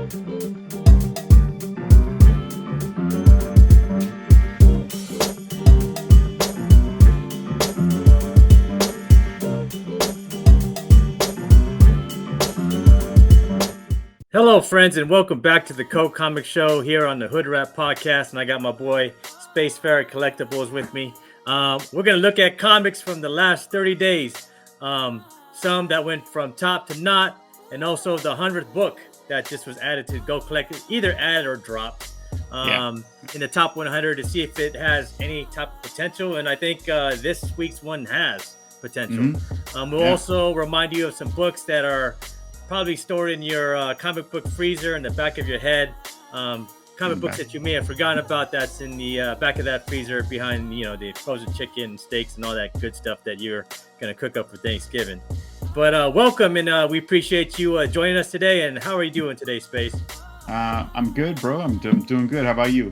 Hello, friends, and welcome back to the Comic Show here on the Hood Rap Podcast. And I got my boy Space Ferret Collectibles with me. We're going to look at comics from the last 30 days. Some that went from top to not, and also the 100th book that just was added to GoCollect, either added or dropped in the top 100 to see if it has any type of potential. And I think this week's one has potential. We'll also remind you of some books that are probably stored in your comic book freezer in the back of your head. Comic books that you may have forgotten about that's in the back of that freezer behind, the frozen chicken, steaks, and all that good stuff that you're going to cook up for Thanksgiving. But welcome, and we appreciate you joining us today. And how are you doing today, Space? I'm good, bro. I'm doing good. How about you?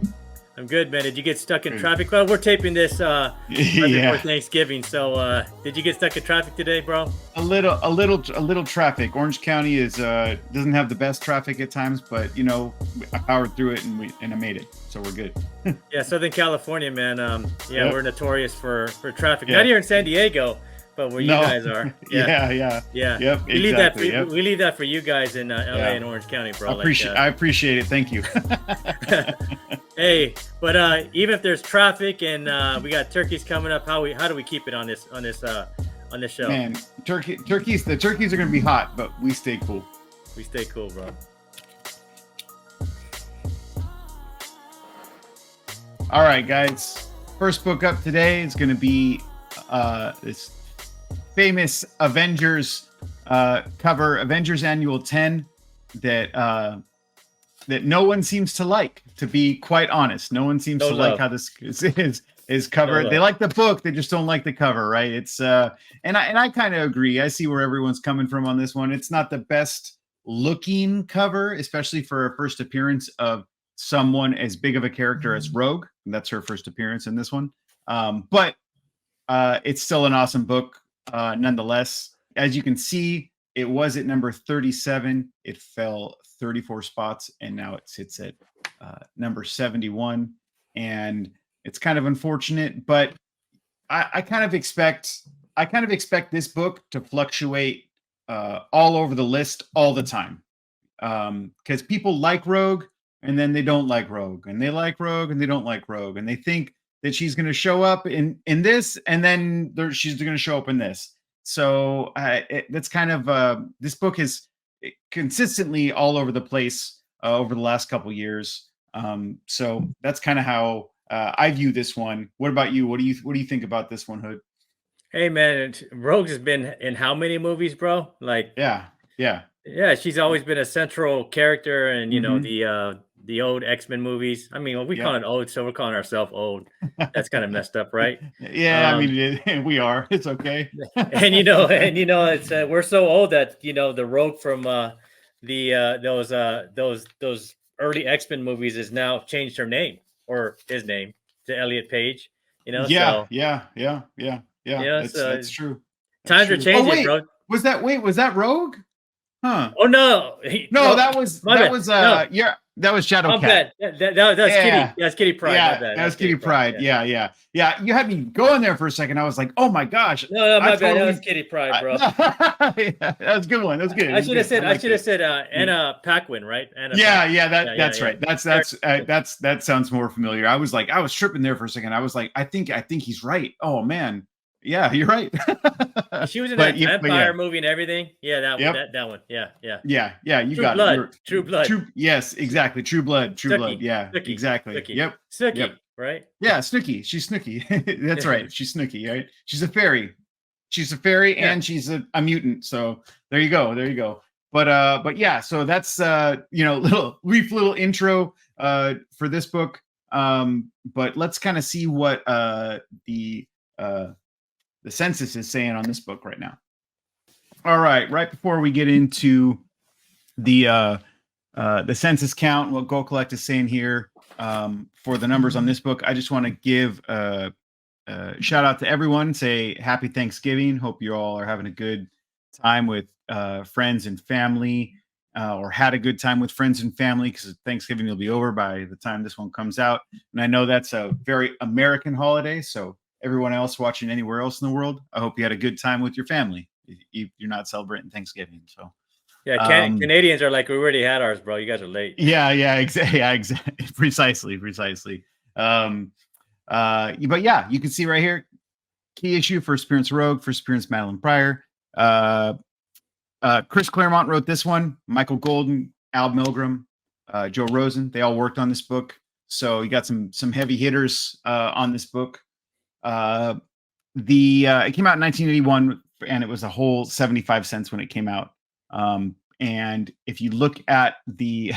I'm good, man. Did you get stuck in traffic? Well, we're taping this right before Thanksgiving. So did you get stuck in traffic today, bro? A little traffic. Orange County is doesn't have the best traffic at times, but I powered through it and I made it. So we're good. Yeah, Southern California, man. We're notorious for traffic. Yeah. Not here in San Diego, but where you guys are. Yeah. Yep. We leave that for we leave that for you guys in LA and Orange County, bro. I appreciate it. Thank you. Hey, but even if there's traffic and we got turkeys coming up, how do we keep it on this show? Man, the turkeys are gonna be hot, but we stay cool. We stay cool, bro. All right, guys. First book up today is gonna be this famous Avengers cover, Avengers Annual 10, that no one seems to like, to be quite honest. No one seems to like how this is covered. They like the book, they just don't like the cover, right? It's and I kind of agree. I see where everyone's coming from on this one. It's not the best looking cover, especially for a first appearance of someone as big of a character as Rogue. And that's her first appearance in this one. But it's still an awesome book nonetheless. As you can see, it was at number 37. It fell 34 spots, and now it sits at number 71. And it's kind of unfortunate, but I kind of expect this book to fluctuate all over the list all the time, because people like Rogue, and then they don't like Rogue, and they like Rogue, and they don't like Rogue, and they think that she's going to show up in this, and then she's going to show up in this. So that's kind of this book is consistently all over the place over the last couple years. So that's kind of how I view this one. What about you? What do you think about this one, Hood? Hey, man, Rogue has been in how many movies, bro? Yeah. She's always been a central character, and the old X-Men movies. I mean, we call it old, so we're calling ourselves old. That's kind of messed up, right? Yeah, I mean, we are. It's okay. and it's we're so old that the Rogue from those early X-Men movies is now changed her name, or his name, to Elliot Page. Yeah. That's true. Times are changing, bro. Was that Rogue? Huh? Oh no, that was Shadowcat. That was Kitty. That's Kitty Pryde. Yeah, that was Kitty Pryde. Yeah. You had me going there for a second. I was like, oh my gosh. No, my bad. That was Kitty Pryde, bro. That was a good one. That was good. I should have said Anna Paquin, right? That's right. That sounds more familiar. I was tripping there for a second. I was like, I think he's right. Oh man. Yeah, you're right. She was in that vampire movie and everything. Yeah, that one. Yeah. Yeah, you got it. True Blood. Yes, exactly. True Blood. Yeah, Snooki. Exactly. Snooki. Yep. Snooki, yep. Right? Yeah, Snooki. She's Snooki. That's right. She's Snooki, right? She's a fairy. And she's a mutant. So there you go. But yeah, so that's little intro for this book. But let's kind of see what the census is saying on this book right now. All right before we get into the census count, what GoCollect is saying here for the numbers on this book, I just want to give a shout out to everyone. Say happy Thanksgiving. Hope you all are having a good time with friends and family. or had a good time with friends and family, because Thanksgiving will be over by the time this one comes out. And I know that's a very American holiday. So everyone else watching anywhere else in the world, I hope you had a good time with your family. You're not celebrating Thanksgiving. So yeah, Canadians are like, we already had ours, bro. You guys are late. yeah, exactly. Yeah, exactly. Precisely. But yeah, you can see right here, key issue, first appearance Rogue, first appearance Madeline Pryor. Chris Claremont wrote this one. Michael Golden, Al Milgram, Joe Rosen, they all worked on this book. So you got some heavy hitters on this book. It came out in 1981, and it was a whole 75 cents when it came out. And if you look at the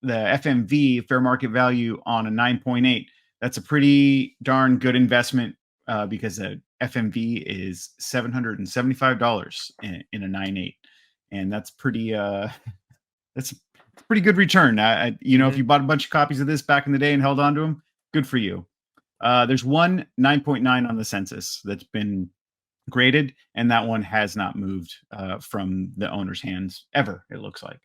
FMV, fair market value, on a 9.8, that's a pretty darn good investment, because the FMV is $775 in a 9.8, and that's pretty that's a pretty good return. If you bought a bunch of copies of this back in the day and held on to them, good for you. There's one 9.9 on the census that's been graded, and that one has not moved from the owner's hands ever, it looks like.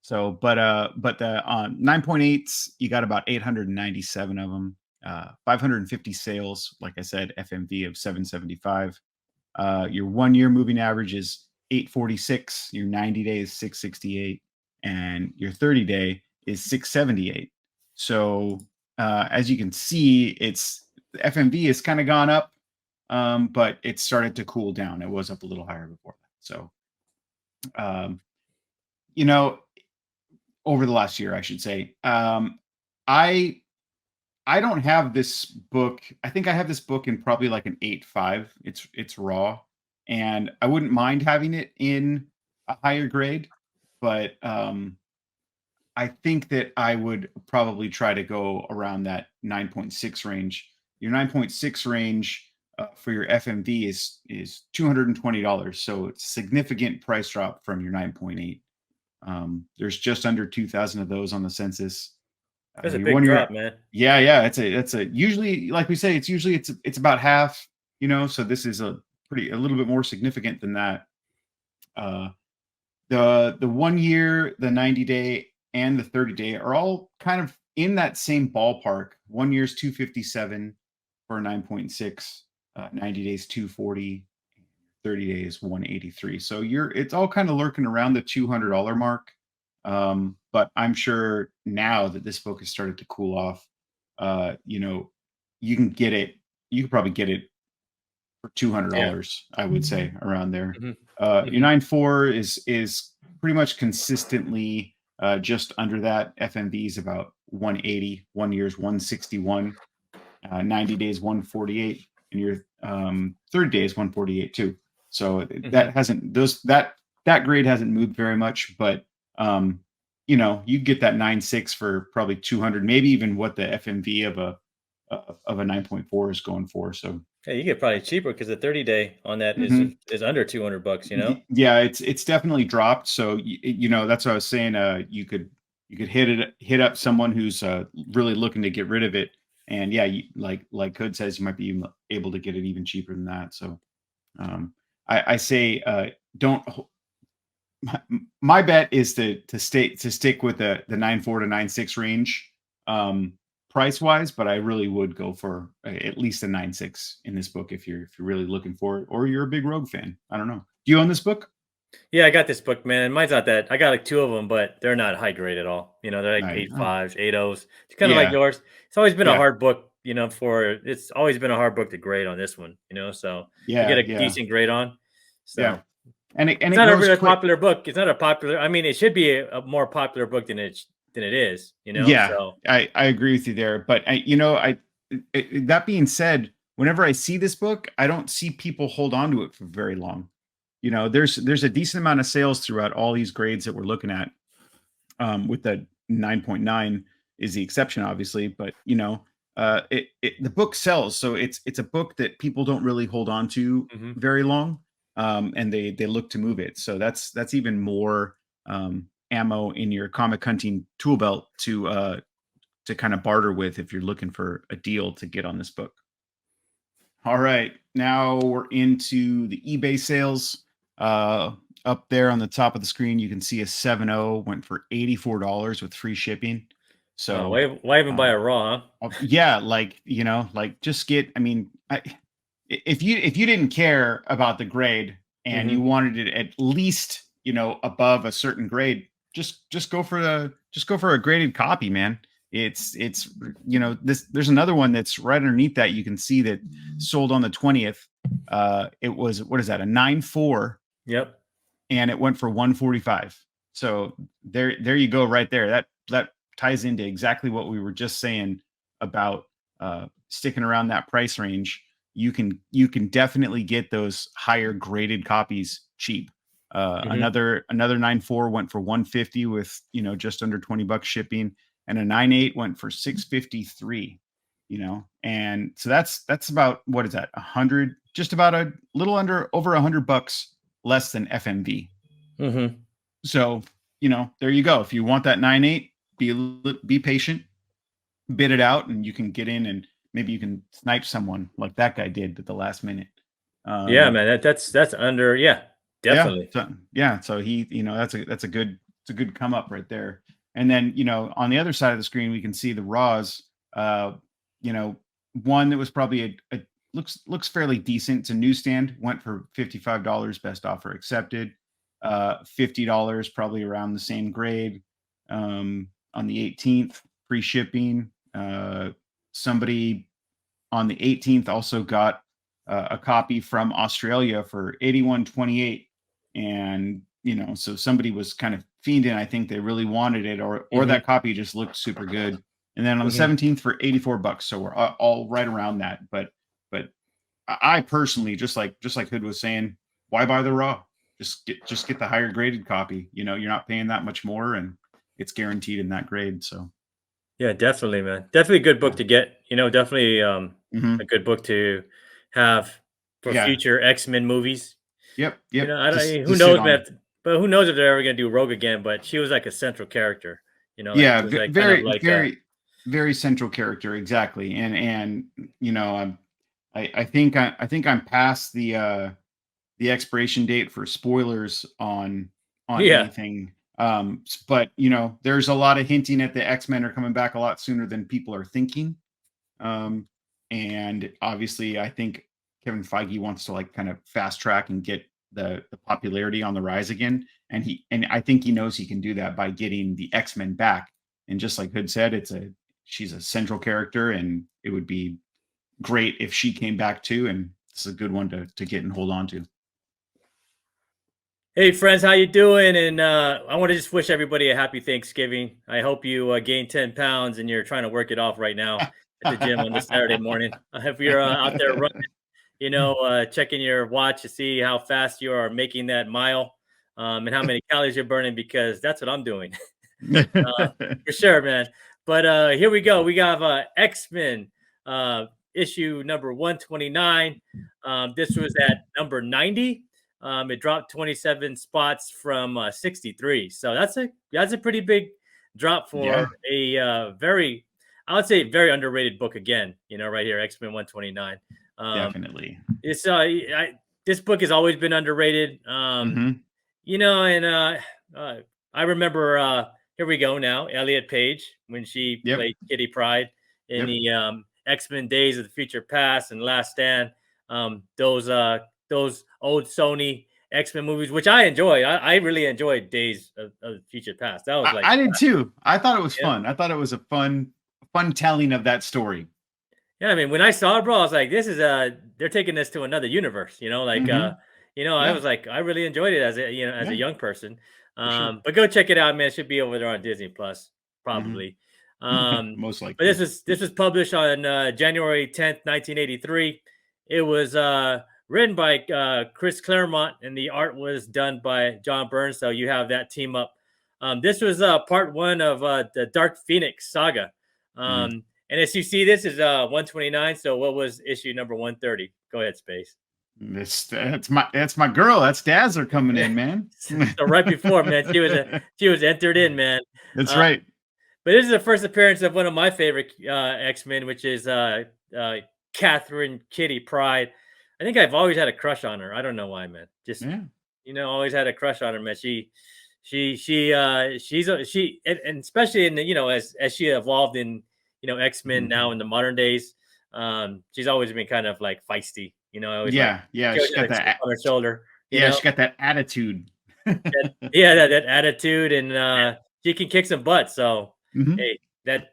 So, but the 9.8s, you got about 897 of them, 550 sales. Like I said, FMV of 775. Your 1 year moving average is 846. Your 90 days 668, and your 30 day is 678. So as you can see, it's the FMV has kind of gone up, but it started to cool down. It was up a little higher before that. So, over the last year, I should say, I don't have this book. I think I have this book in probably like an 8.5. It's raw, and I wouldn't mind having it in a higher grade, but I think that I would probably try to go around that 9.6 range. Your 9.6 range for your FMV is $220, so it's a significant price drop from your 9.8. There's just under 2,000 of those on the census. That's a big drop, man. Yeah. It's a usually, like we say, it's about half. So this is a little bit more significant than that. The 1 year, the 90 day, and the 30 day are all kind of in that same ballpark. 1 year's 257 for 9.6, 90 days 240, 30 days 183. So it's all kind of lurking around the $200 mark. But I'm sure now that this book has started to cool off, you can probably get it for $200. I would say around there. Your 9.4 is pretty much consistently just under that. FMV is about 180, 1 year's 161, 90 days 148, and your 30 days 148 too. So that grade hasn't moved very much, but you get that 9.6 for probably 200, maybe even what the FMV of a 9.4 is going for. So yeah, you get probably cheaper, because the 30 day on that is under $200. Yeah, it's definitely dropped. So that's what I was saying. You could hit up someone who's really looking to get rid of it, and yeah, like Hood says, you might be able to get it even cheaper than that. So I say don't. My bet is to stick with the 9.4 to 9.6 range price wise, but I really would go for at least a 9.6 in this book if you're really looking for it, or you're a big Rogue fan. I don't know. Do you own this book? Yeah, I got this book, man. Mine's not that. I got like 2 of them, but they're not high grade at all. They're like 8.5s, 8.0s. It's kind of like yours. It's always been a hard book, it's always been a hard book to grade on this one, so to get a decent grade on. So yeah. And it's not a really popular book. It's not a popular. I mean, it should be a more popular book than it is. Yeah, so I agree with you there. But that being said, whenever I see this book, I don't see people hold on to it for very long. There's a decent amount of sales throughout all these grades that we're looking at. With the 9.9 is the exception, obviously, but the book sells, so it's a book that people don't really hold on to very long. And they look to move it. So that's even more ammo in your comic hunting tool belt to kind of barter with if you're looking for a deal to get on this book. All right, now we're into the eBay sales. up there on the top of the screen, you can see a 7.0 went for $84 with free shipping. So why even buy a raw? Huh? Yeah, like like just get. I mean, if you didn't care about the grade and you wanted it at least above a certain grade, just go for a graded copy, man. It's there's another one that's right underneath that. You can see that sold on the 20th. It was, what is that, a 9.4? Yep. And it went for 145. So there you go, right there. That ties into exactly what we were just saying about sticking around that price range. You can definitely get those higher graded copies cheap. Another 9.4 went for 150 with just under $20 shipping, and a 9.8 went for 653. And so that's about, what is that, 100, just about a little under, over $100 less than FMV. So there you go. If you want that 9.8, be patient, bid it out, and you can get in, and maybe you can snipe someone like that guy did at the last minute. Yeah, man, that's under, yeah, definitely. So he, that's a good come up right there. And then on the other side of the screen, we can see the raws. One that was probably a looks fairly decent. It's a newsstand, went for $55, best offer accepted. $50, probably around the same grade. On the 18th, free shipping. Somebody on the 18th also got a copy from Australia for $81.28, and so somebody was kind of fiending. I think they really wanted it, or that copy just looked super good. And then on the 17th for $84. So we're all right around that. But I personally, just like Hood was saying, why buy the raw? Just get the higher graded copy. You're not paying that much more, and it's guaranteed in that grade. So yeah, definitely, man. Definitely a good book to get. Definitely a good book to have for future X-Men movies. Yep. Who knows, man? But who knows if they're ever gonna do Rogue again? But she was like a central character. Yeah, like very central character, exactly. And I think I'm past the expiration date for spoilers on anything. But there's a lot of hinting at the X-Men are coming back a lot sooner than people are thinking. And obviously I think Kevin Feige wants to like kind of fast track and get the popularity on the rise again. And I think he knows he can do that by getting the X-Men back. And just like Hood said, she's a central character, and it would be great if she came back too. And it's a good one to get and hold on to. Hey friends, how you doing? And I want to just wish everybody a happy Thanksgiving. I hope you gained 10 pounds and you're trying to work it off right now at the gym on this Saturday morning. If you're out there running, checking your watch to see how fast you are making that mile, and how many calories you're burning, because that's what I'm doing. For sure, man. But here we go. We got X-Men issue number 129. This was at number 90. It dropped 27 spots from 63. So that's a pretty big drop for a very, I would say, very underrated book again. Right here, X-Men 129. Definitely. It's this book has always been underrated. And I remember here we go now, Elliot Page, when she played Kitty Pryde in the X-Men Days of the Future Past and Last Stand. Those old Sony X-Men movies, which I enjoy. I really enjoyed Days of the Future Past. That was I did too. I thought it was fun. I thought it was a fun telling of that story. Yeah, I mean, when I saw it, bro, I was like, this is they're taking this to another universe, I was like, I really enjoyed it as a young person. But go check it out, man. It should be over there on Disney Plus, probably. Most likely. But this was published on January 10th, 1983. It was written by Chris Claremont, and the art was done by John Byrne. So you have that team up. This was part one of the Dark Phoenix saga. And as you see, this is 129. So what was issue number 130? Go ahead, Space. That's my girl. That's Dazzler coming in, man. So right before, man, she was entered in, man. That's right. But this is the first appearance of one of my favorite X-Men, which is Catherine Kitty Pryde. I think I've always had a crush on her. I don't know why, man. always had a crush on her, man. And especially in the, as she evolved in, X-Men now in the modern days, she's always been kind of like feisty, always like Yeah, she always she had got a chip that. on her shoulder, Yeah, she got that attitude. that attitude, and she can kick some butt. So Mhm. hey, that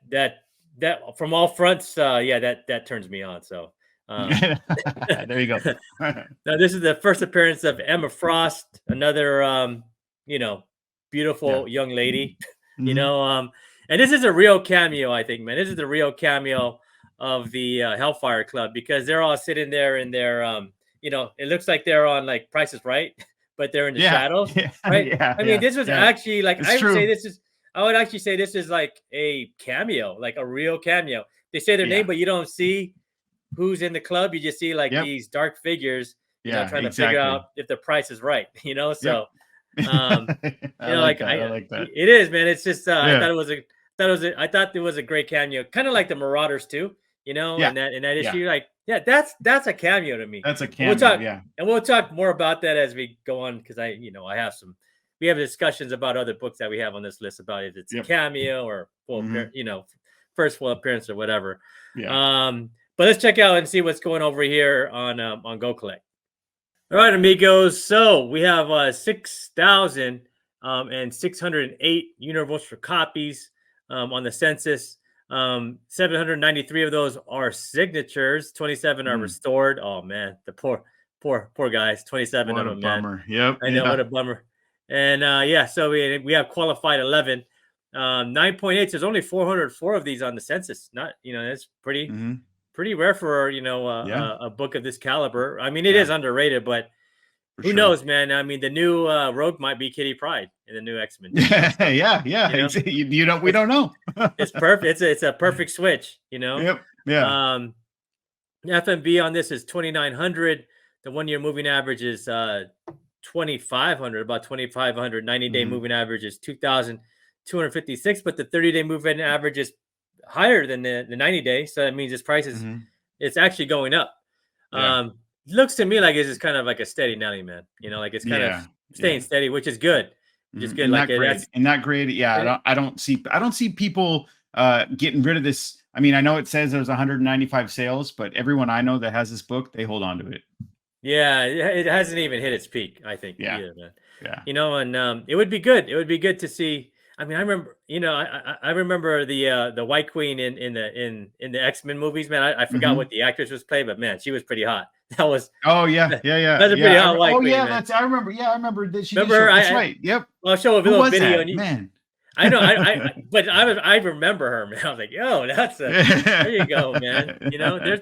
from all fronts, that turns me on. So um There you go. now this is the first appearance of Emma Frost, another you know, Yeah. beautiful young lady. Mhm. And this is a real cameo, I think, man. This is the real cameo of the Hellfire Club, because they're all sitting there in their it looks like they're on like Price is Right, but they're in the Yeah. shadows, Yeah. right? Yeah. I mean, Yeah. this was Yeah. actually like It's true. I would actually say this is like a cameo, like a real cameo. They say their name, Yeah. but you don't see who's in the club. You just see like Yep. these dark figures, Yeah, trying to figure out exactly. if the price is right, Yep. So, um, I like like that. I like that. it is, man. It's just, Yeah. I thought it was a great cameo, kind of like the Marauders too, Yeah. in that Yeah. issue. Like, yeah, that's a cameo to me. That's a And we'll cameo. talk, Yeah. more about that as we go on, because we have discussions about other books that we have on this list about if it's a Yep. cameo or full Mhm. appearance, first full appearance or whatever. Yeah. But let's check out and see what's going over here on GoCollect. All right, amigos. So we have 6,000 and 608 universal copies on the census. 793 of those are signatures. 27 are Mm. restored. Oh man, the poor guys. 27 of What a them, man. bummer. Yep. I know, what Yeah. a bummer. And so we have qualified 11. 9.8. There's only 404 of these on the census. Not, that's Mhm. pretty rare for Yeah. a book of this caliber. I mean, it is Yeah. underrated, but For who sure. knows, man? I mean, the new Rogue might be Kitty Pride in the new X Men. So Yeah. Yeah. you know, You don't. We it's don't know. it's perfect. It's a perfect switch. Yep. Yeah. Um, FMV on this is 2,900. The 1 year moving average is 2,500, about 2,500. 90-day Mhm. moving average is 2,256, but the 30-day moving average is higher than the 90-day. So that means this price is Mhm. it's actually going up. Yeah. Looks to me like it's just kind of like a steady Nelly, man. Like it's kind of Yeah. staying Yeah. steady, which is good. Which is Mhm. good. In Like that grade. that's In that grade. Yeah. it, I don't see people getting rid of this. I mean, I know it says there's 195 sales, but everyone I know that has this book, they hold on to it. yeah, it hasn't even hit its peak, I think, Yeah. either, man. Yeah. And it would be good. It would be good to see. I mean, I remember, I remember the White Queen in the X-Men movies, man. I forgot Mhm. what the actress was playing, but man, she was pretty hot. That was Oh yeah, yeah, yeah, that's a pretty yeah. hot White Oh Queen, yeah, man. that's I remember. Yeah, I remember that she did Remember show. her? That's right. Yep. I'll show a Who little was video that on you. man? I know, but I remember her, man. I was like, yo, there you go, man.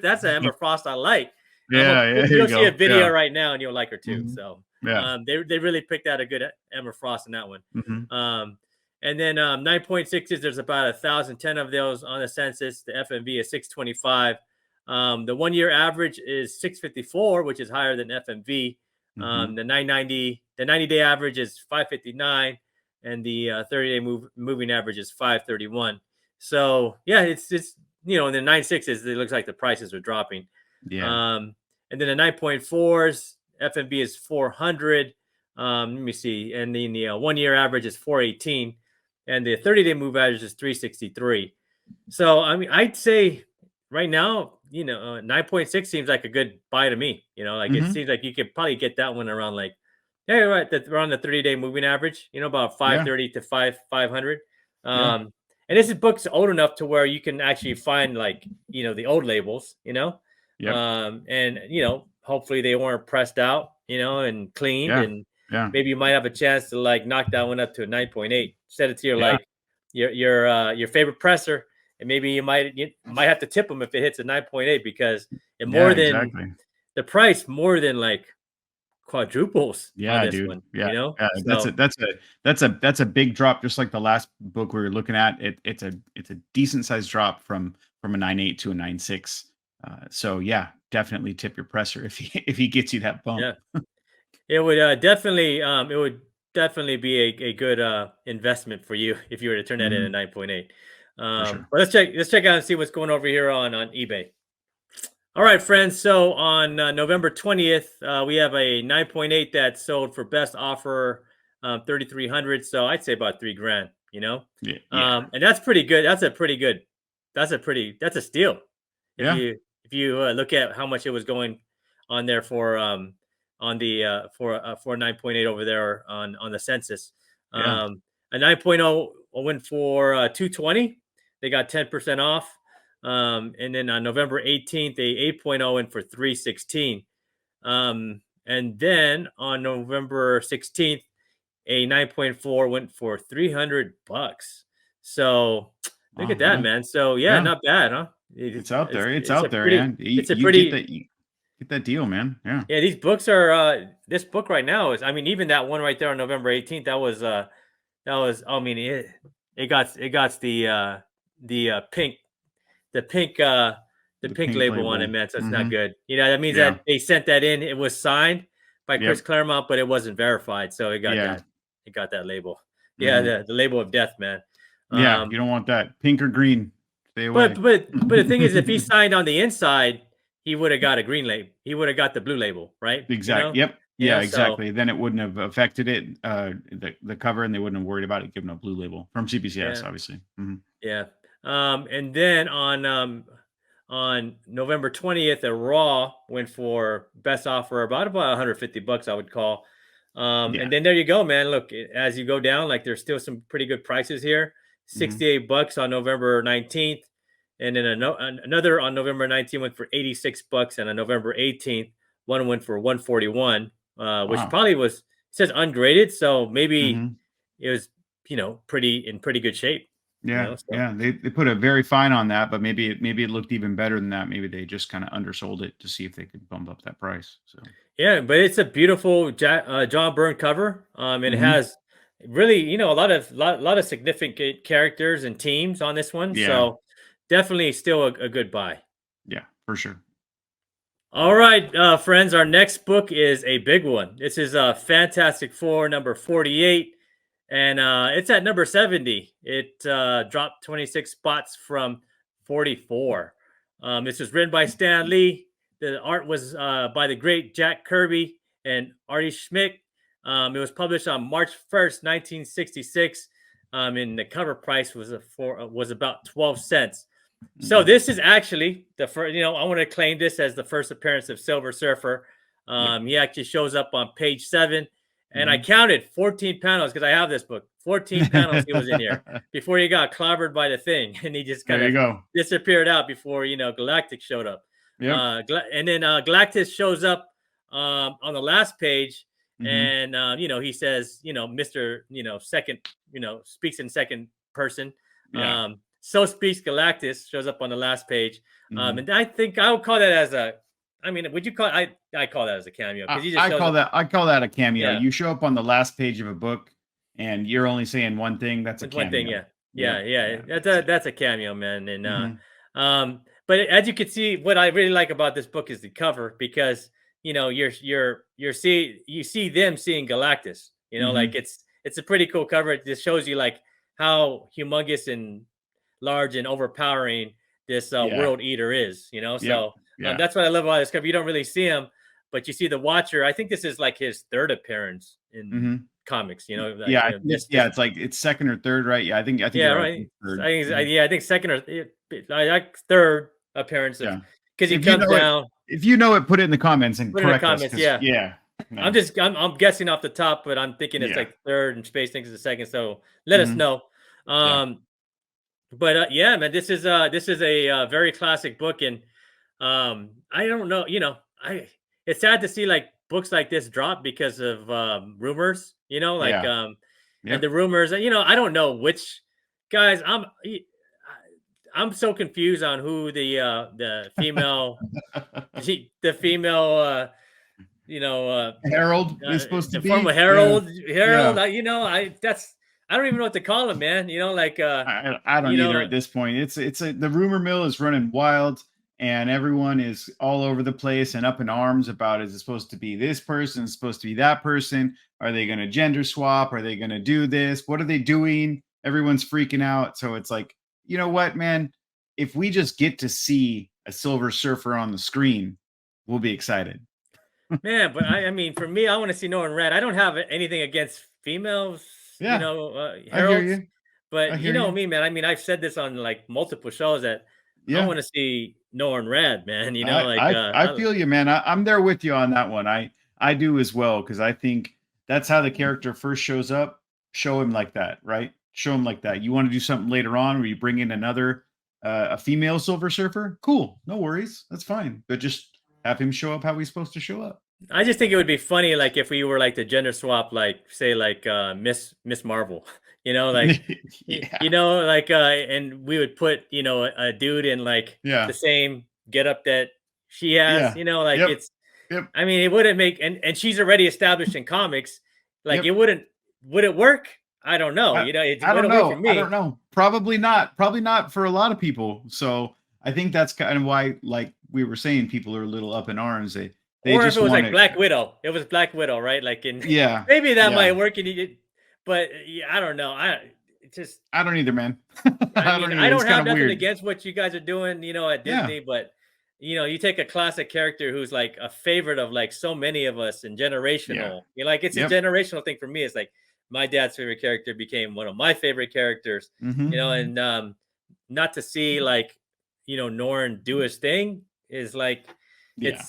That's an Emma Frost I like. Yeah, yeah. Here you You'll see a go. video Yeah. right now and you'll like her too. Mhm. So Yeah. they really picked out a good Emma Frost in that one. Mhm. And then 9.6s, there's about 1,010 of those on the census. The FMV is 625. The 1 year average is 654, which is higher than FMV. Mhm. The 90-day average is 559, and the 30-day moving average is 531. So yeah, it's in the 9.6s, it looks like the prices are dropping. Yeah. Um, and then the 9.4s, FMB is 400. Let me see. And then the 1 year average is 418. And the 30-day move average is 363. So, I mean, I'd say right now, 9.6 seems like a good buy to me. Like it Mhm. seems like you could probably get that one around like, yeah, right, around the 30-day moving average, about Yeah. 530 to 500. Yeah. And this book's old enough to where you can actually find like, the old labels, Yep. and hopefully they weren't pressed out, and cleaned, Yeah. and Yeah. maybe you might have a chance to like knock that one up to a 9.8. Set it to your Yeah. like your favorite presser, and maybe you might have to tip them if it hits a 9.8, because it Yeah. more than Exactly. the price more than like quadruples on Yeah, this dude. one, Yeah. Yeah. So That's a big drop, just like the last book we were looking at. It's a decent sized drop from a 9.8 to a 9.6. So yeah, definitely tip your presser if he if he gets you that bump. yeah, it would definitely be a good investment for you if you were to turn that in a Mhm. 9.8. For sure. But let's check out and see what's going over here on eBay. All right, friends. So on November 20th, we have a 9.8 that sold for best offer, 3,300. So I'd say about $3,000. Yeah, yeah, And that's pretty good. That's a pretty good. That's a steal. If yeah, you look at how much it was going on there for on the for 9.8 over there on the census. yeah. A 9.0 went for 220. They got 10% off. And then on November 18th, a 8.0 went for 316. And then on November 16th, a 9.4 went for $300. So look Oh at that, man, man. So yeah, yeah. not bad, huh? It's out there. It's It's a out there, pretty, man. You, it's a you get pretty, that. You get that deal, man. Yeah. yeah, these books are, this book right now is, I mean, even that one right there on November 18th, I mean, it got the pink the pink uh the The pink pink label on label. it, man. So it's not Mm-hmm. good. That means Yeah. that they sent that in. It was signed by Chris Yep. Claremont, but it wasn't verified. So Yeah. it got that label. Yeah, Mm-hmm. the label of death, man. Yeah. You Um, don't want that. Pink or green. Stay but away. but but the thing is, if he signed on the inside, he would have got a green label. He would have got the blue label, right? Exact. Yep. You Yeah. know. So Exactly. Then it wouldn't have affected it. The cover, and they wouldn't have worried about it giving a blue label from CBCS, yeah, obviously. Mm-hmm. yeah. And then on November 20th, a Raw went for best offer about $150, I would call. Yeah. And then there you go, man. Look, as you go down, like there's still some pretty good prices here. Mm-hmm. $68 on November 19th, and then another on November 19th went for $86, and on November 18th, one went for 141, which Wow. probably was, it says ungraded, so maybe Mm-hmm. it was pretty good shape. Yeah, So yeah. They put a very fine on that, but maybe it looked even better than that. Maybe they just kind of undersold it to see if they could bump up that price. So, yeah, but it's a beautiful John Byrne cover. And it hmm has really, a lot of significant characters and teams on this one. yeah, So definitely still a good buy. yeah, for sure. All right, friends, our next book is a big one. This is Fantastic Four number 48, and it's at number 70. It dropped 26 spots from 44. This was written by Stan Lee. The art was by the great Jack Kirby and Artie Schmidt. It was published on March 1st, 1966, and the cover price was about 12 cents. So Hmm. this is actually the first, I want to claim this as the first appearance of Silver Surfer. Yep. He actually shows up on page 7, and I Hmm. counted 14 panels because I have this book. 14 panels he was in here before he got clobbered by the thing, and he just kind There you of go. disappeared out before Galactic showed up. Yep. And then Galactus shows up on the last page, Hmm. and he says, Mister, second, speaks in second person. Yeah. So Speaks Galactus shows up on the last page. Hmm. And I think I would call that as a, I mean, would you call I call that as a cameo because he just I shows call up. that a cameo. Yeah, You show up on the last page of a book, and you're only saying one thing. That's a it's one thing. cameo. Yeah, yeah, Yep. yeah. Yeah. That's a cameo, man. And Hmm. but as you can see, what I really like about this book is the cover because you see them seeing Galactus. Like Hmm. it's a pretty cool cover. It just shows you like how humongous and large and overpowering this Yeah. world eater is. Yep. So Yeah. that's what I love about this cover. You don't really see him, but you see the Watcher. I think this is like his third appearance in Hmm. comics. Yeah, Like I think this. it's like it's second or third, right? Yeah, I think Yeah, you're right. right. It's third. I think second or like third appearance of Yeah. because he If you comes know it, down. put it in the comments and Put in the correct us, comments, because yeah. yeah, I'm no, just I'm guessing off the top, but I'm thinking it's yeah, like third and Space thinks it's the second. So let us hmm know. yeah, Um, but yeah, man, this is a very classic book, and I don't know, I it's sad to see like books like this drop because of rumors, like yeah, and yep. the rumors, I don't know which guys I'm so confused on who the female the female you know uh Harold is supposed to the former be, yeah, Harold, yeah. I don't even know what to call him, man. Like I don't you either know at this point. The rumor mill is running wild, and everyone is all over the place and up in arms about, is it supposed to be this person? Is it supposed to be that person? Are they going to gender swap? Are they going to do this? What are they doing? Everyone's freaking out. So it's like, you know what, man? If we just get to see a Silver Surfer on the screen, we'll be excited. Man, but I mean, for me, I want to see Norrin Red. I don't have anything against females, Yeah, I hear heralds, you. I but you hear know you. me, man. I mean, I've said this on like multiple shows that I Yeah. want to see Norrin Red, man. You know, like I feel you, man. I'm there with you on that one. I do as well, because I think that's how the character first shows up. Show him like that, right? Show him like that. You want to do something later on where you bring in another a female Silver Surfer? Cool, no worries, that's fine. But just have him show up how he's supposed to show up. I just think it would be funny, like if we were like the gender swap, like say like Miss Marvel, you know, like Yeah, you know, like and we would put a dude in like the yeah, same get up that she has, yeah. you know, like Yep, it's. yep, I mean, it wouldn't make and she's already established in comics, like yep. it wouldn't. Would it work? I don't know. I, You know, it I don't wouldn't work for know. I don't me. know. Probably not. Probably not for a lot of people. So I think that's kind of why, like we were saying, people are a little up in arms. They Or if just it was want like to. Black Widow, it was Black Widow, right? Like in Yeah, maybe that might yeah. work. But yeah, I don't know. I just. I don't either, man. I I mean, don't I either. It's don't kind have of nothing weird. against what you guys are doing, at Yeah. Disney, but you take a classic character who's like a favorite of like so many of us and Yeah. generational. Like it's a Yep. generational thing for me. It's like my dad's favorite character became one of my favorite characters, Hmm. and not to see like Norrin do his thing is like Yeah.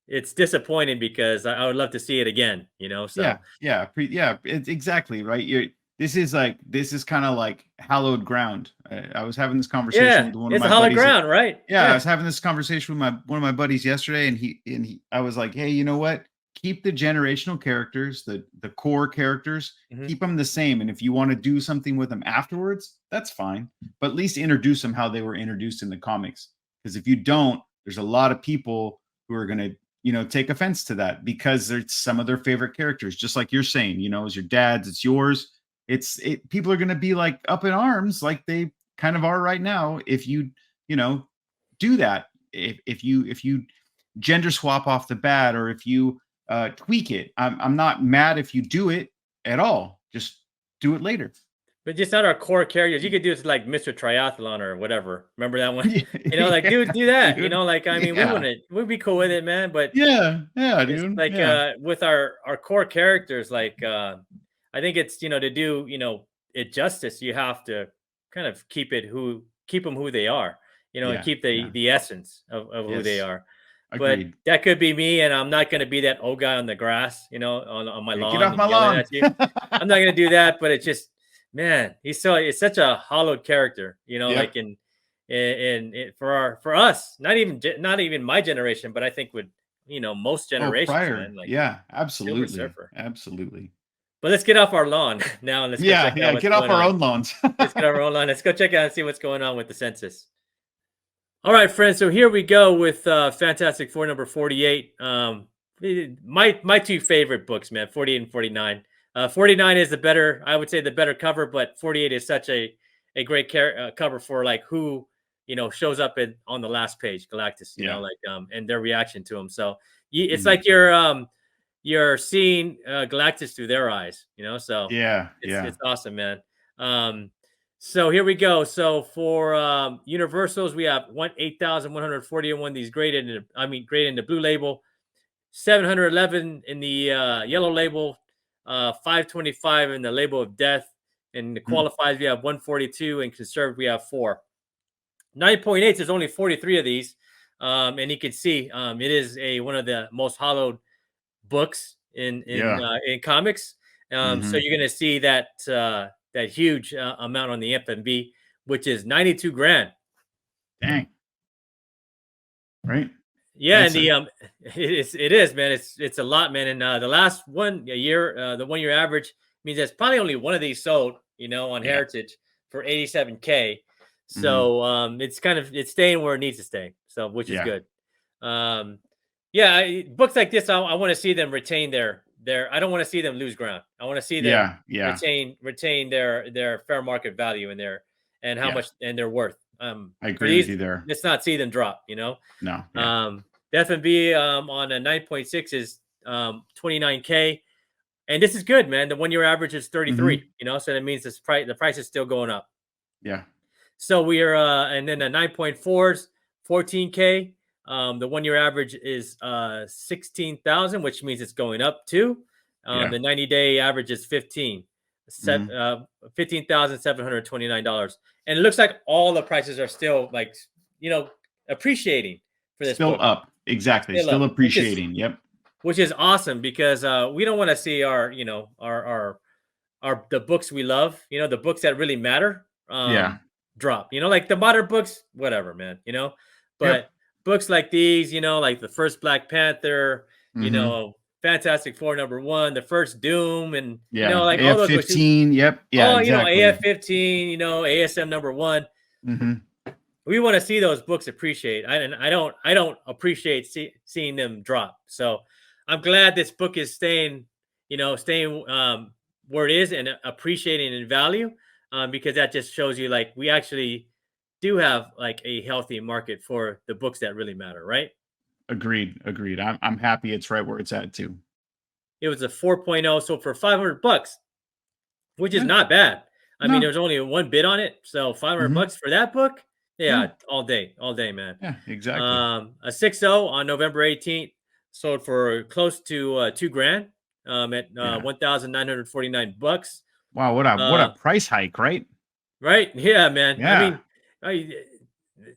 it's disappointing because I would love to see it again, Yeah. so Yeah. It's exactly right. This is kind of like hallowed ground. I was having this conversation yeah, with one of it's a my hollow buddies. ground, right? Yeah, I was having this conversation with my one of my buddies yesterday, and I was like, hey, you know what? Keep the generational characters, the core characters, Mhm. keep them the same. And if you want to do something with them afterwards, that's fine. But at least introduce them how they were introduced in the comics. Because if you don't, there's a lot of people who are gonna, take offense to that because it's some of their favorite characters, just like you're saying, it's your dad's, it's yours. People are gonna be like up in arms like they kind of are right now if you know do that. If you gender swap off the bat, or if you tweak it, I'm not mad if you do it at all. Just do it later. But just not our core characters. You could do it like Mr. Triathlon or whatever. Remember that one? Yeah, Like do that. dude. Like I mean, Yeah, we'd be cool with it, man. But yeah, it's dude. like Yeah, with our core characters, like I think it's to do it justice. You have to kind of keep them who they are, and yeah, keep yeah. the essence of who they Yes, are. But agreed. that could be me, and I'm not going to be that old guy on the grass, on my Hey, get lawn off and my yelling lawn. at you. I'm not going to do that. But it's just, man, it's such a hollowed character, like Yep. for us, not even my generation, but I think with most Oh, generations, prior. man, like Yeah, Silver absolutely, Surfer. absolutely. But let's get off our lawn now and let's go Yeah, check out yeah. what's Get off going our on. own lawns. Let's get our own line. Let's go check out and see what's going on with the census. All right, friends. So here we go with Fantastic Four number 48. My two favorite books, man, 48 and 49. 49 is I would say the better cover, but 48 is such a great cover for like who shows up on the last page, Galactus. Yeah. And their reaction to him. So it's Mhm. like you're seeing Galactus through their eyes. So Yeah, yeah. it's awesome, man. So here we go. So for universals, we have 8,141. These graded graded in the blue label, 711 in the yellow label, 525 in the label of death. And the Mm. qualifies, we have 142, and conserved, we have 4. 9.8, there's only 43 of these. And you can see it is one of the most hollowed books Yeah. in comics. So Mhm. you're going to see that that huge amount on the FMV, which is 92 grand. Dang. Right? Yeah, and That's a the it is, man. It's a lot, man. And the last one a year, the 1 year average means there's probably only one of these sold, on yeah. Heritage for 87K. Mhm. So it's staying where it needs to stay. So which is Yeah. good. Yeah, books like this, I want to see them retain their. I don't want to see them lose ground. I want to see them Yeah, yeah. retain their fair market value and how Yeah. much and their worth. I For agree with these, you there. let's not see them drop. No, yeah. The FMB on a 9.6 is 29K, and this is good, man. The 1 year average is 33. Mhm. So that means the price is still going up. Yeah. So we are, and then the 9.4s 14K. The 1 year average is 16,000, which means it's going up too. The 90-day average is $15,729, and it looks like all the prices are still like appreciating for this still book. up. Exactly, still up, appreciating. Which is awesome, because we don't want to see our the books we love, the books that really matter, drop. Like the modern books, whatever, man. But books like these, like the first Black Panther, Fantastic Four #1, the first Doom, and like all those books. Exactly. AF-15, ASM #1. We want to see those books appreciate. I don't appreciate seeing them drop. So I'm glad this book is staying where it is and appreciating in value, because that just shows you like we actually do have like a healthy market for the books that really matter, right? Agreed. I'm happy it's right where it's at too. It was a 4.0, so for $500, which is not bad. I mean, there's only one bid on it, so $500 for that book. Yeah, all day, man. Yeah, exactly. A 6.0 on November 18th sold for close to $2,000 at $1,949. Wow, what a price hike, right? Right? Yeah, man. Yeah. I mean,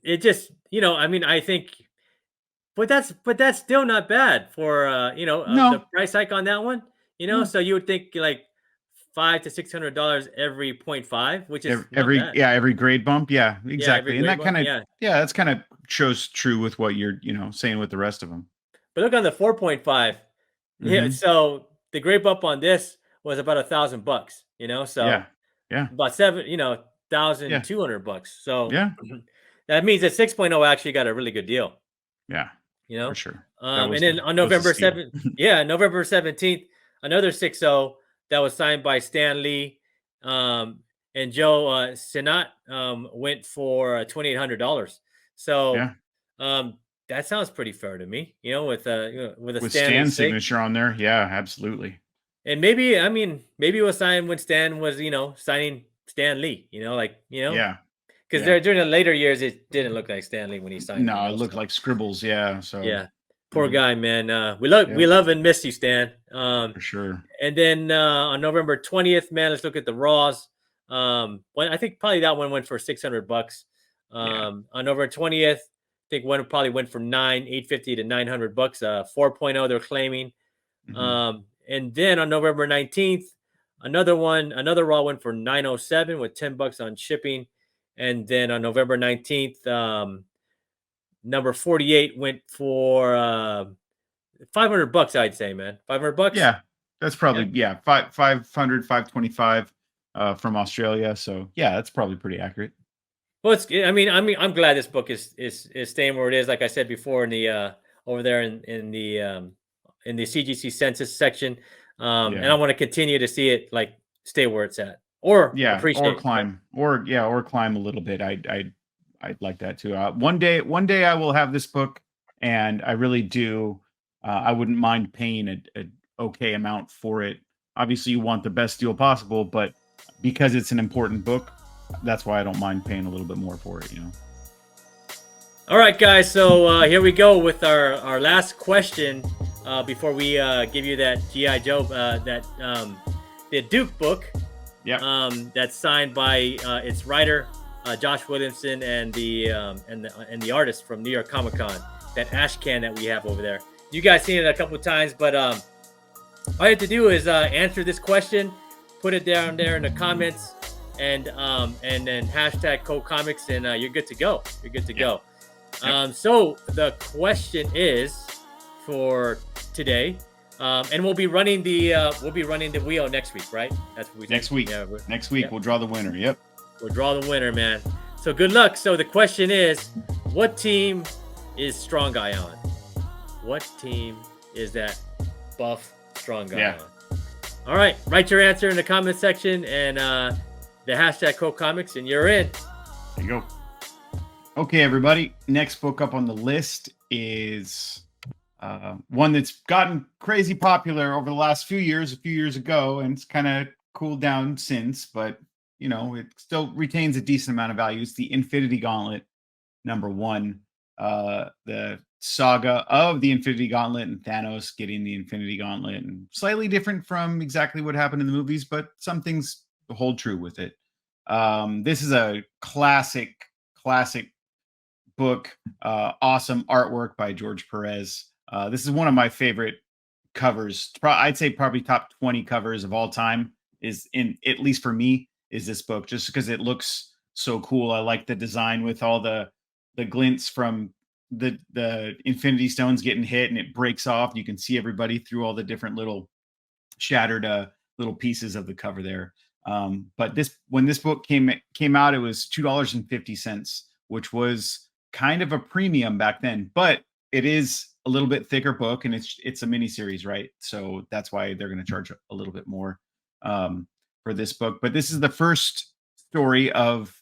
it just I think, but that's still not bad for the price hike on that one. So you would think like $500 to $600 every 0.5, which is every grade bump. Yeah, exactly. And that kind of that's kind of shows true with what you're saying with the rest of them. But look on the 4.5. Yeah, so the grade bump on this was about $1,000. So about $1,200. So that means that 6.0 actually got a really good deal. For sure. And then on November 7th, November 17th, another 6.0 that was signed by Stan Lee and Joe Sinnott went for $2,800. So that sounds pretty fair to me, with a Stan signature on there. Yeah, absolutely. And maybe it was signed when Stan was signing Stan Lee. Because during the later years, it didn't look like Stan Lee when he signed. No, it looked like scribbles. Yeah. So poor guy, man. We love and miss you, Stan. For sure. And then on November 20th, man, let's look at the Raws. I think probably that one went for $600. On November 20th, I think one probably went for $850 to $900. 4.0 they're claiming. And then on November 19th, another Raw went for $907 with $10 on shipping. And then on November 19th, number 48 went for $500, I'd say, man. $500. Yeah, that's probably 500, 525 from Australia. So yeah, that's probably pretty accurate. Well, I'm glad this book is staying where it is. Like I said before, in the over there in the CGC census section, and I want to continue to see it like stay where it's at, or climb, or climb a little bit. I'd like that too. One day I will have this book, and I really do. I wouldn't mind paying an okay amount for it. Obviously, you want the best deal possible, but because it's an important book, that's why I don't mind paying a little bit more for it. All right, guys. So here we go with our last question before we give you that G.I. Joe the Duke book. That's signed by its writer Josh Williamson and the artist from New York Comic Con. That ash can that we have over there. You guys seen it a couple of times, but all you have to do is answer this question, put it down there in the comments, and then hashtag CoComics, and you're good to go. You're good to go. So the question is for today, and we'll be running the wheel next week, right? That's what we next week. Yeah, next week we'll draw the winner. Yep, we'll draw the winner, man. So good luck. So the question is, what team is Strong Guy on? What team is that buff Strong Guy on? All right, write your answer in the comment section and the hashtag CoComics, and you're in. There you go. Okay, everybody. Next book up on the list is one that's gotten crazy popular over the last few years. A few years ago, and it's kind of cooled down since, but it still retains a decent amount of value. It's the Infinity Gauntlet #1. the saga of the Infinity Gauntlet and Thanos getting the Infinity Gauntlet, and slightly different from exactly what happened in the movies, but some things hold true with it. This is a classic book. Awesome artwork by George Perez. This is one of my favorite covers. I'd say probably top 20 covers of all time is in, at least for me, is this book, just because it looks so cool. I like the design with all the glints from the Infinity Stones getting hit and it breaks off. You can see everybody through all the different little shattered little pieces of the cover there. But when this book came out, it was $2.50, which was kind of a premium back then, but it is a little bit thicker book, and it's a mini series, right? So that's why they're going to charge a little bit more for this book. But this is the first story of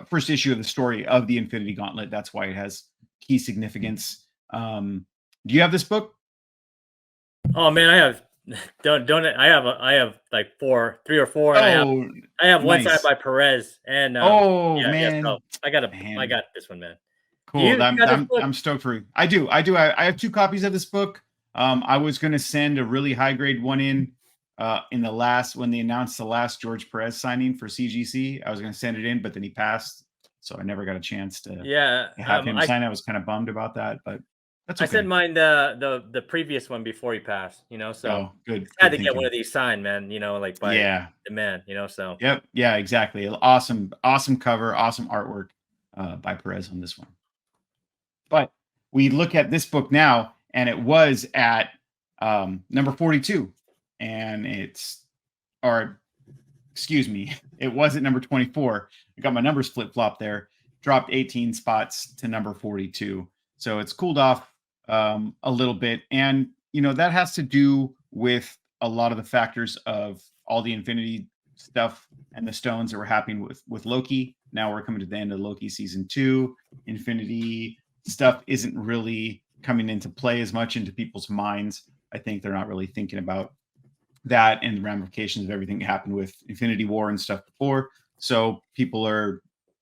first issue of the story of the Infinity Gauntlet. That's why it has key significance. Do you have this book? Oh man, I have I have like three or four. And I have one side by Perez, and man, so I got this one, man. Cool. I'm stoked for you. I do. I have 2 copies of this book. I was going to send a really high grade one in when they announced the last George Perez signing for CGC. I was going to send it in, but then he passed, so I never got a chance to have him sign. I was kind of bummed about that, but that's okay. I sent mine the previous one before he passed, so good. I had to get one of these signed, man, like by the man, so. Yep. Yeah, exactly. Awesome cover, awesome artwork by Perez on this one. But we look at this book now, and it was at number 42, and it was at number 24. I got my numbers flip-flopped there, dropped 18 spots to number 42. So it's cooled off a little bit. And, that has to do with a lot of the factors of all the Infinity stuff and the stones that were happening with Loki. Now we're coming to the end of Loki season 2. Infinity stuff isn't really coming into play as much into people's minds. I think they're not really thinking about that and the ramifications of everything that happened with Infinity War and stuff before. So people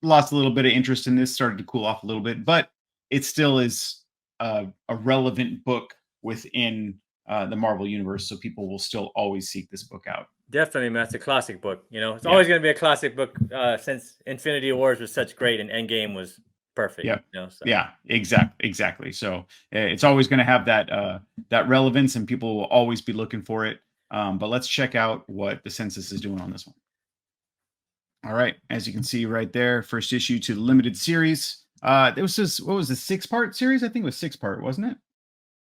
lost a little bit of interest in this, started to cool off a little bit, but it still is a relevant book within the Marvel universe. So people will still always seek this book out. Definitely, man. It's a classic book. It's always going to be a classic book since Infinity Wars was such great and Endgame was perfect. Yeah. Yeah, exactly. So it's always going to have that relevance, and people will always be looking for it. But let's check out what the census is doing on this one. All right, as you can see right there, first issue to the limited series. What was the 6-part series? I think it was 6-part, wasn't it?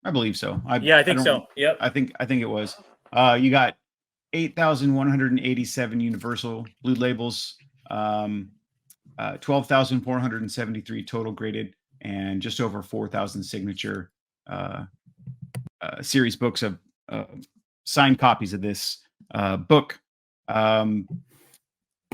I believe so. I think so. Yep. I think it was. You got 8,187 universal blue labels. 12,473 total graded, and just over 4,000 signature series books of signed copies of this book.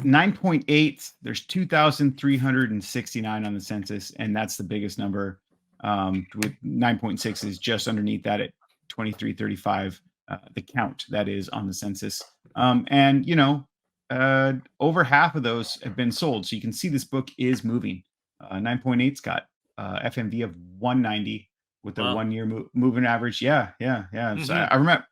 9.8, there's 2,369 on the census, and that's the biggest number. With 9.6 is just underneath that at 2,335, the count that is on the census. And over half of those have been sold. So you can see this book is moving. 9.8's got FMV of 190 with a 1 year moving average. Yeah. Mm-hmm. So I remember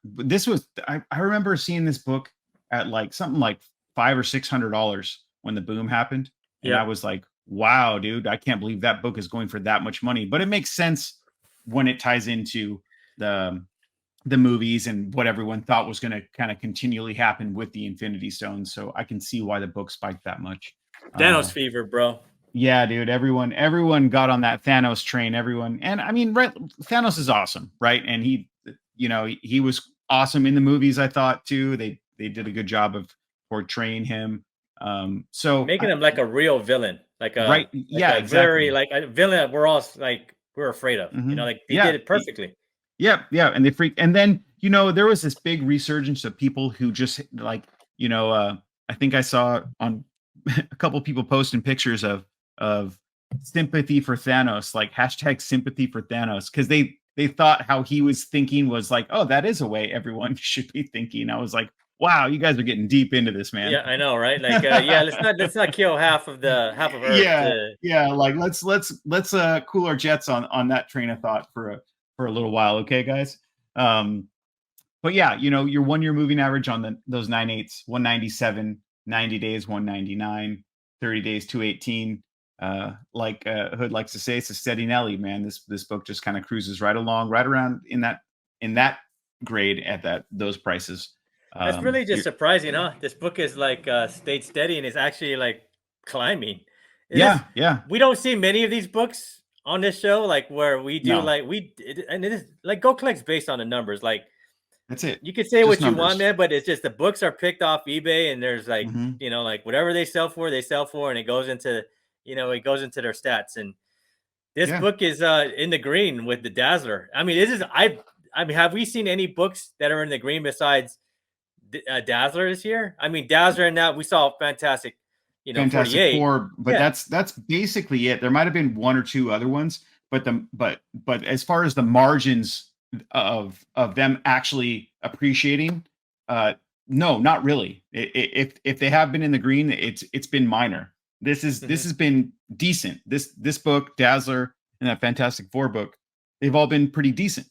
I remember seeing this book at like something like $500 or $600 when the boom happened. And I was like, wow, dude, I can't believe that book is going for that much money. But it makes sense when it ties into the movies and what everyone thought was going to kind of continually happen with the Infinity Stones. So I can see why the book spiked that much. Thanos fever, bro. Yeah, dude. Everyone got on that Thanos train. And I mean, right, Thanos is awesome, right? And he was awesome in the movies, I thought too. They did a good job of portraying him. So making him like a real villain, exactly. Very like a villain that we're afraid of. Mm-hmm. They did it perfectly. Yeah, and they freaked. And then there was this big resurgence of people who just I think I saw on a couple of people posting pictures of sympathy for Thanos, like hashtag sympathy for Thanos, because they thought how he was thinking was like, oh, that is a way everyone should be thinking. I was like, Wow, you guys are getting deep into this, man. Yeah, I know, right? Like, yeah, let's not kill half of Earth. Yeah. Like let's cool our jets on that train of thought for a little while, okay, guys. But yeah, your 1 year moving average on those 9/8s, 197, 90 days, 199, 30 days, 218. Like Hood likes to say, it's a steady Nelly, man. This book just kind of cruises right along, right around in that grade at those prices. That's really just surprising, huh? This book is like stayed steady and is actually like climbing. Yeah. We don't see many of these books on this show, like where we do No. and it is like GoCollect's based on the numbers. Like That's it. you can say Just what numbers. you want, man, but it's just the books are picked off eBay, and there's like like whatever they sell for, and it goes into their stats. And this book is in the green with the Dazzler. I mean, I mean, have we seen any books that are in the green besides Dazzler this year? I mean, Dazzler and that we saw Fantastic, Fantastic 48. Four, but that's basically it. There might have been one or two other ones, but as far as the margins of them actually appreciating, no, not really. If they have been in the green, it's been minor. This has been decent. This book, Dazzler, and that Fantastic Four book, they've all been pretty decent.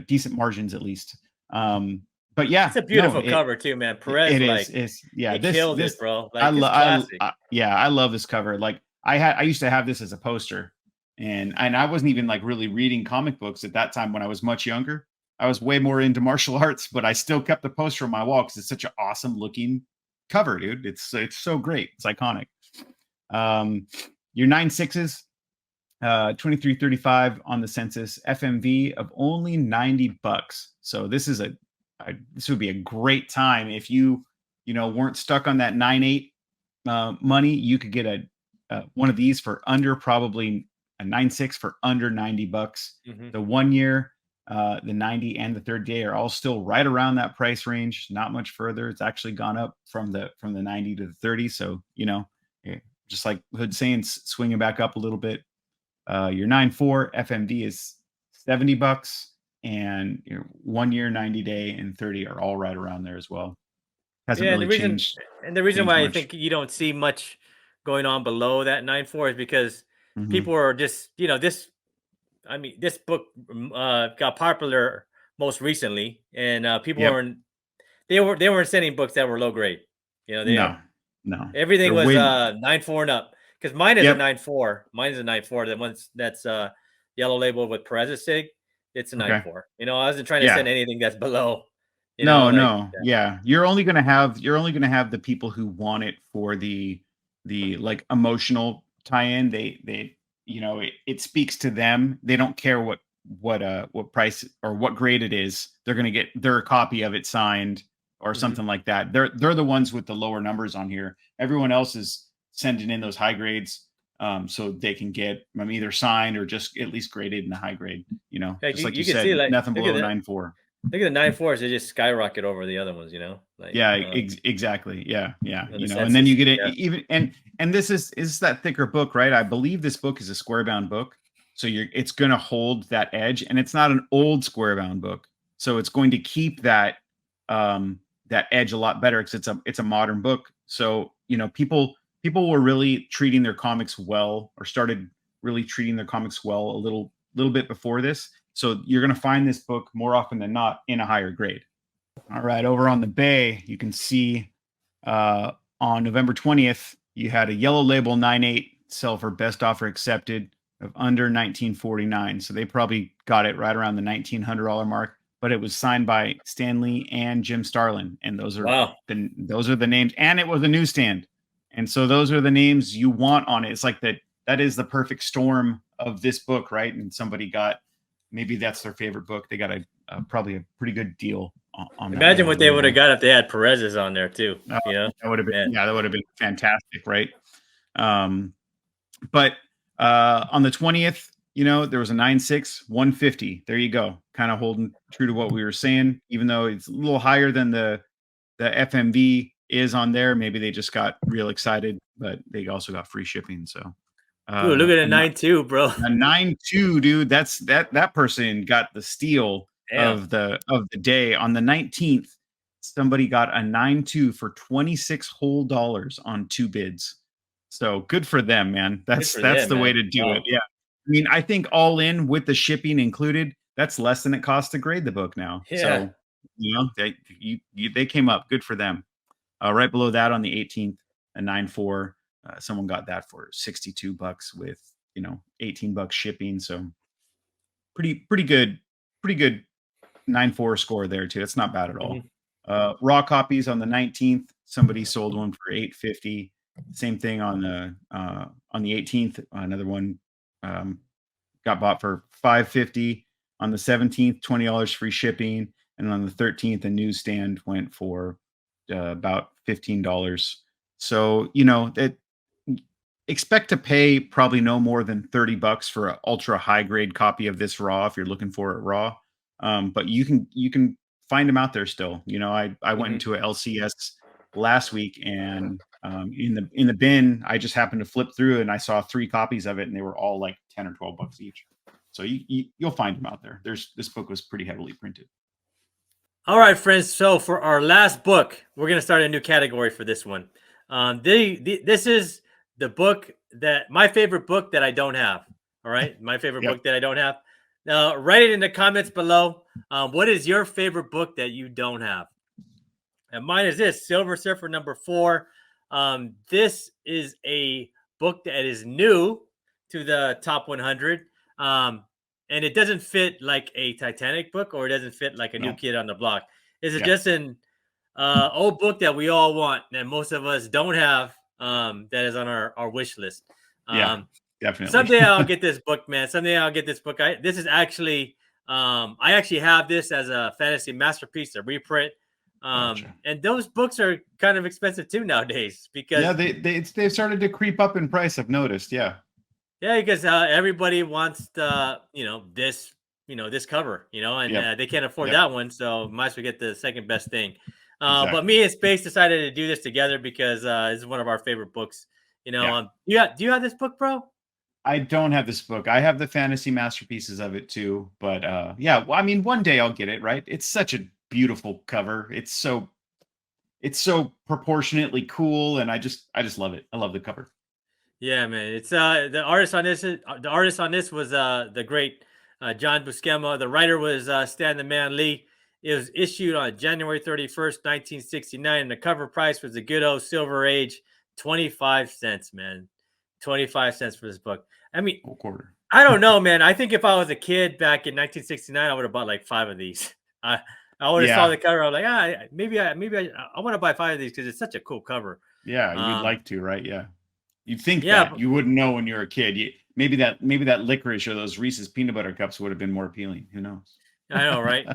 Decent margins at least. But yeah, it's a beautiful cover too, man. Perez, killed it, bro. Like, I love this cover. Like I used to have this as a poster, and I wasn't even like really reading comic books at that time when I was much younger. I was way more into martial arts, but I still kept the poster on my wall because it's such an awesome looking cover, dude. It's so great. It's iconic. Your 9/6s, 2335 on the census, FMV of only $90. So this would be a great time if you weren't stuck on that 9/8 money. You could get one of these for under, probably a 9/6 for under $90. The 1 year, the 90 and the third day are all still right around that price range, not much further. It's actually gone up from the 90 to the 30. So just like Hood saying, swinging back up a little bit. Your 9/4 FMV is $70, and your 1 year, 90 day, and 30 are all right around there as well. Hasn't really changed. And the reason why I think you don't see much going on below that 9/4 is because people are just this. I mean, this book got popular most recently, and people weren't sending books that were low grade. No, everything was 9/4 and up. Because mine is a 9/4. Mine is a 9/4. The one that's yellow label with Perez's sig, it's a 9/4. I wasn't trying to send anything that's below. Yeah. You're only gonna have the people who want it for the like emotional tie-in. They it speaks to them. They don't care what price or what grade it is. They're gonna get their copy of it signed or something like that. They're the ones with the lower numbers on here. Everyone else is sending in those high grades, so they can get them either signed or just at least graded in the high grade. Just like you said, see, nothing below 9/4. Look at the 9/4s; they just skyrocket over the other ones. Exactly. Yeah. And then you get it even and this is that thicker book, right? I believe this book is a square bound book, so it's going to hold that edge, and it's not an old square bound book, so it's going to keep that edge a lot better because it's a modern book. So people were really treating their comics well, or started really treating their comics well a little bit before this. So you're going to find this book more often than not in a higher grade. All right, over on the Bay, you can see on November 20th, you had a yellow label 9/8 sell for best offer accepted of under $19.49. So they probably got it right around the $1,900 mark, but it was signed by Stan Lee and Jim Starlin, and those are the names. And it was a newsstand, and so those are the names you want on it. It's like that is the perfect storm of this book, right? And somebody got, maybe that's their favorite book. They got probably a pretty good deal on. Imagine what they would have got if they had Perez's on there too. That would have been that would have been fantastic, right? But on the 20th, there was a 9/6, 150. There you go. Kind of holding true to what we were saying, even though it's a little higher than the FMV is on there. Maybe they just got real excited, but they also got free shipping. So ooh, look at a 9/2, bro. A 9/2, dude. That's that person got the steal of the day on the 19th. somebody got a 9.2 for $26 whole on 2 bids. So good for them, man. That's them, the way man. to do it. Wow. Yeah. I mean, I think all in with the shipping included, that's less than it costs to grade the book now. Yeah. So, they came up. Good for them. Right below that on the 18th, a 9.4. Someone got that for $62 with, $18 shipping. So pretty good 9.4 score there too. That's not bad at all. Raw copies on the 19th, somebody sold one for $8.50. Same thing on the 18th. Another one got bought for $5.50. On the 17th, $20 free shipping, and on the 13th, a newsstand went for about $15. So expect to pay probably no more than $30 for an ultra high grade copy of this raw if you're looking for it raw. But you can find them out there still. I went into a LCS last week, and in the bin, I just happened to flip through and I saw 3 copies of it, and they were all like $10 or $12 each. So you'll find them out there. This book was pretty heavily printed. All right, friends. So for our last book, we're gonna start a new category for this one. This is the book my favorite book that I don't have. All right, my favorite book that I don't have. Now, write it in the comments below. What is your favorite book that you don't have? And mine is this, Silver Surfer number 4. This is a book that is new to the top 100. And it doesn't fit like a Titanic book, or it doesn't fit like a New Kid on the Block. Is it just an old book that we all want that most of us don't have, that is on our wish list? Definitely. Someday I'll get this book, man. Someday I'll get this book. This is actually, I actually have this as a fantasy masterpiece, a reprint. Gotcha. And those books are kind of expensive too nowadays, because they've started to creep up in price. I've noticed. Because everybody wants this cover, and they can't afford that one, so might as well get the second best thing. Exactly. But me and Space decided to do this together because this is one of our favorite books. Do you have this book, bro? I don't have this book. I have the fantasy masterpieces of it too, but I mean, one day I'll get it. Right? It's such a beautiful cover. It's so proportionately cool, and I just love it. I love the cover. Yeah, man. It's the artist on this was the great John Buscema. The writer was Stan the Man Lee. It was issued on January 31st, 1969, and the cover price was a good old Silver Age, 25 cents, man. 25 cents for this book. I mean, a quarter. I don't know, man. I think if I was a kid back in 1969, I would have bought like 5 of these. I would have saw the cover. I was like, maybe I want to buy 5 of these because it's such a cool cover. Yeah, you'd like to, right? Yeah. You'd think that you wouldn't know when you're a kid. Maybe that licorice or those Reese's peanut butter cups would have been more appealing. Who knows? I know, right?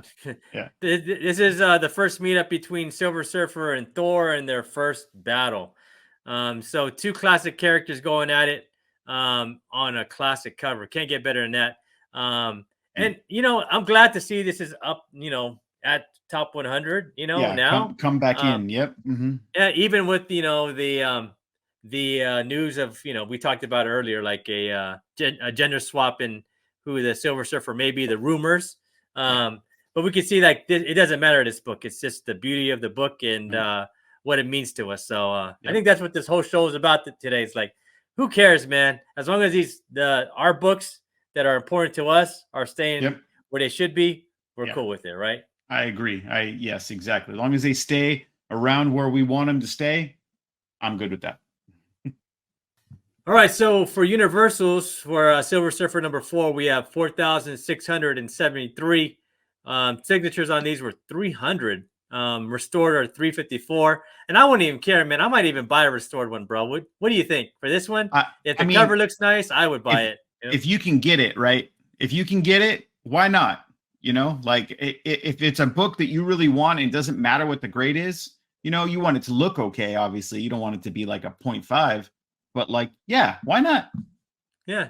Yeah. This is the first meetup between Silver Surfer and Thor in their first battle. So 2 classic characters going at it on a classic cover. Can't get better than that. And I'm glad to see this is up, at top 100. Now come back in. Yep. Mm-hmm. Yeah, even with the news of we talked about earlier, like a gender swap in who the Silver Surfer may be, the rumors. But we can see like it doesn't matter this book. It's just the beauty of the book and what it means to us. So I think that's what this whole show is about today. It's like, who cares, man? As long as our books that are important to us are staying where they should be, we're cool with it, right? I agree. Yes, exactly. As long as they stay around where we want them to stay, I'm good with that. All right, so for Universals, for Silver Surfer number 4, we have 4,673. Signatures on these were 300. Restored are 354. And I wouldn't even care, man. I might even buy a restored one, bro. What do you think for this one? If the cover looks nice, I would buy it. If you can get it, right? If you can get it, why not? Like if it's a book that you really want and it doesn't matter what the grade is, you want it to look okay, obviously. You don't want it to be like a 0.5. But why not? Yeah,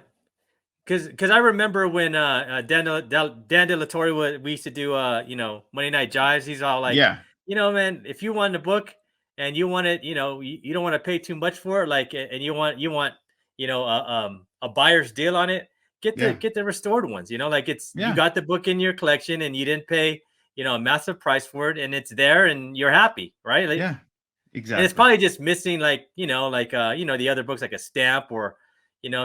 because I remember when Dan De La Torre we used to do Monday Night Jives. He's all like, man, if you want a book and you want it, you don't want to pay too much for it, like, and you want a buyer's deal on it, get the restored ones. Like you got the book in your collection and you didn't pay a massive price for it, and it's there, and you're happy, right? Like, Yeah, and it's exactly. probably just missing, like, the other books, like a stamp, or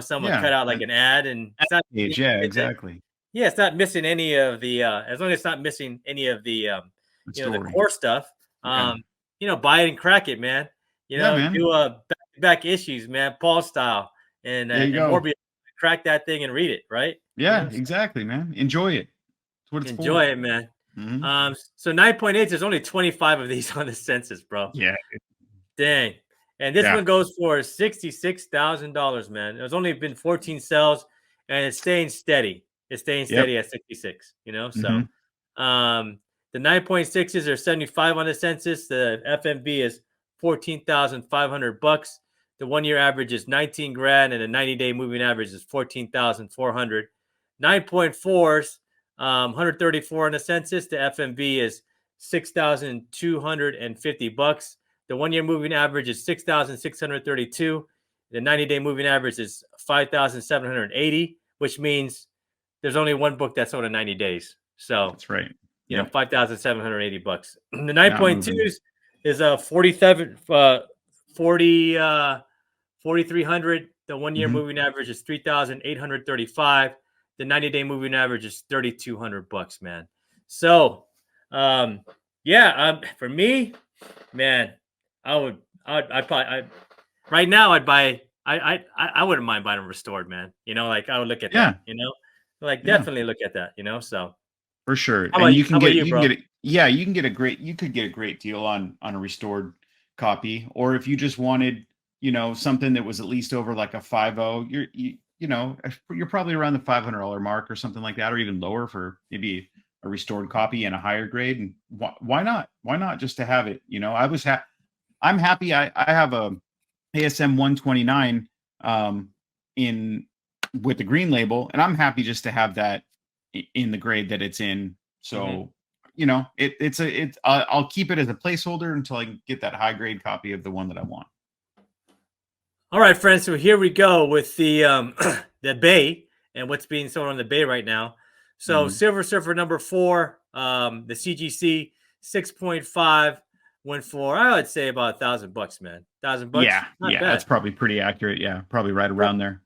someone cut Yeah, out like an ad, and it's not, page. Yeah, exactly. yeah, it's not missing any of the as long as it's not missing any of the The the story. core stuff. Yeah, Buy it and crack it, man. yeah, man. Do a back issues, man, Paul style, There you and go. Morbius, crack that thing and read it, right? Yeah, So exactly, man. Enjoy it. That's what it's enjoy for. it, man. Hmm. So 9.8, there's only 25 of these on the census, bro. Yeah, Dang. And this yeah. one goes for $66,000, man. There's only been 14 sales, and it's staying steady. It's staying Yep. steady at 66, Hmm. So the 9.6s are 75 on the census. The FMV is 14,500 bucks. The 1-year average is 19 grand, and the 90-day moving average is 14,400. 9.4s, 134 on the census. The FMV is 6,250 bucks. The 1-year moving average is 6,632. The 90-day moving average is 5,780, which means there's only one book that's sold in 90 days. So, That's right. Yep. 5,780 bucks. The Not moving. 9.2s is 4,300. The 1-year Hmm. moving average is 3,835. The 90-day moving average is 3,200 bucks, man. So, for me, man, right now I'd buy. I wouldn't mind buying them restored, man. Like, I would look at Yeah, that. Like, yeah, definitely look at that. So, for sure. how And about you can how about get you, you can bro? get it. Yeah, you can get a great. You could get a great deal on a restored copy, or if you just wanted, something that was at least over like a 50, you're probably around the $500 mark or something like that, or even lower for maybe a restored copy and a higher grade. And why not? Why not just to have it? I'm happy. I have a ASM 129 in with the green label, and I'm happy just to have that in the grade that it's in. Mhm. So, I'll keep it as a placeholder until I can get that high grade copy of the one that I want. All right, friends. So here we go with the the Bay and what's being sold on the Bay right now. So Mhm. Silver Surfer number 4, the CGC 6.5 went for, I would say, about $1,000, man. $1,000, Yeah, not yeah, that's bad. probably pretty accurate. Yeah, probably right Well, around there.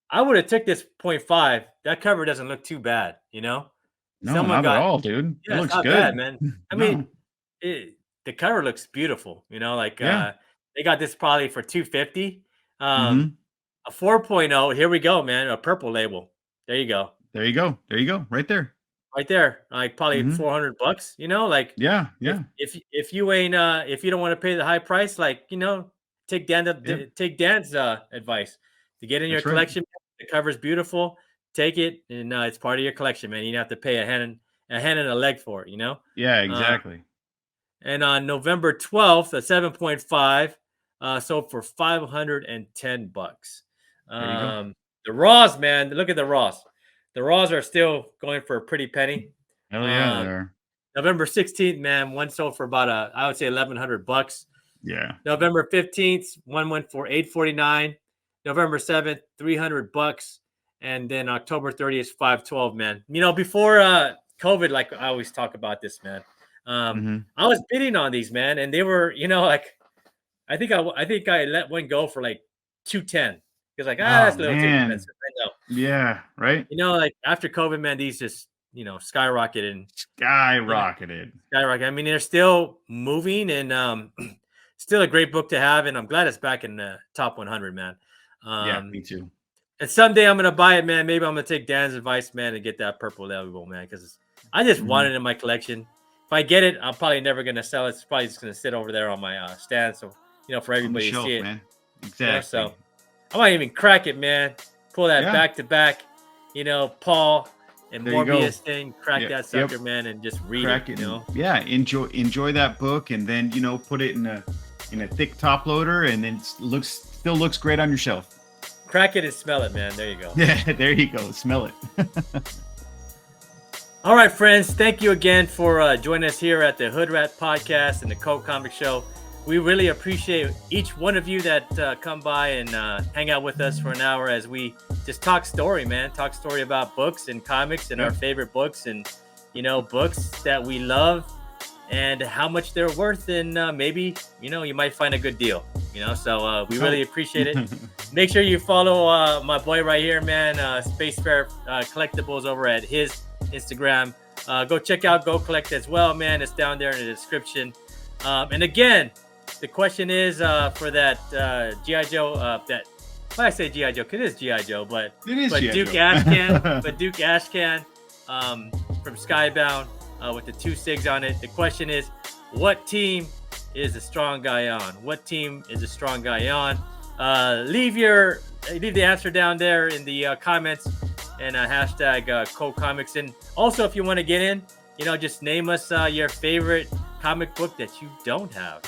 I would have took this .5. That cover doesn't look too bad. No, Someone not at got, all, dude. It yeah, it's looks not bad, good. man. I mean, No. the cover looks beautiful. Like, Yeah. they got this probably for 250. Mhm. A 4.0, here we go, man. A purple label. There you go. There you go. There you go. Right there. Right there. Like, probably Mhm. $400, like, Yeah, if yeah. if you ain't if you don't want to pay the high price, like, Yep. take Dan's advice to get in your That's right. collection. The cover's beautiful. Take it, and it's part of your collection, man. You don't have to pay a hand and a leg for it. Yeah, Uh, exactly. and on November 12th, a 7.5 sold for $510. There you go. The Raws, man, look at the Raws. The Raws are still going for a pretty penny. Hell yeah, Um, there. November 16th, man, one sold for about I would say $1,100. Yeah. November 15th, one went for $849. November 7th, $300. And then October 30th, 512, man. Before COVID, like I always talk about this, man. Mhm. I was bidding on these, man, and they were, like, I think I let one go for like 210. Because, like, Oh that's a little too man. expensive. I know. Yeah, right? Like, after COVID, man, these just, skyrocketed, and yeah, Skyrocketed. skyrocket. I mean, they're still moving, and still a great book to have, and I'm glad it's back in the top 100, man. Yeah, Um, me too. and someday I'm gonna buy it, man. Maybe I'm gonna take Dan's advice, man, and get that purple label, man, because I just want Mhm. it in my collection. If I get it, I'm probably never gonna sell it. It's probably just gonna sit over there on my stand, so for On the everybody to see shelf, it. man. Exactly. So I might even crack it, man. Pull that Yeah, back to back, Paul and there you go. Morbius thing. Crack Yep, that yep. sucker, man, and just read it. Crack it and yeah, enjoy that book, and then put it in a thick top loader, and then still looks great on your shelf. Crack it and smell it, man. There you go. Yeah, there you go. Smell it. All right, friends. Thank you again for joining us here at the Hood Rat Podcast and the Comic Show. We really appreciate each one of you that come by and hang out with us for an hour as we just talk story, man. Talk story about books and comics and our Yep. favorite books, and books that we love and how much they're worth, and maybe you might find a good deal. So we really appreciate it. Make sure you follow my boy right here, man, Space Fair Collectibles over at his Instagram. Go check out GoCollect as well, man. It's down there in the description. And again, the question is for that GI Joe. I say GI Joe because it is GI Joe, but Duke Ashcan, Duke Ashcan from Skybound with the 2 SIGs on it. The question is, what team is the strong guy on? What team is the strong guy on? Leave the answer down there in the comments and hashtag CoComics. And also, if you want to get in, just name us your favorite comic book that you don't have.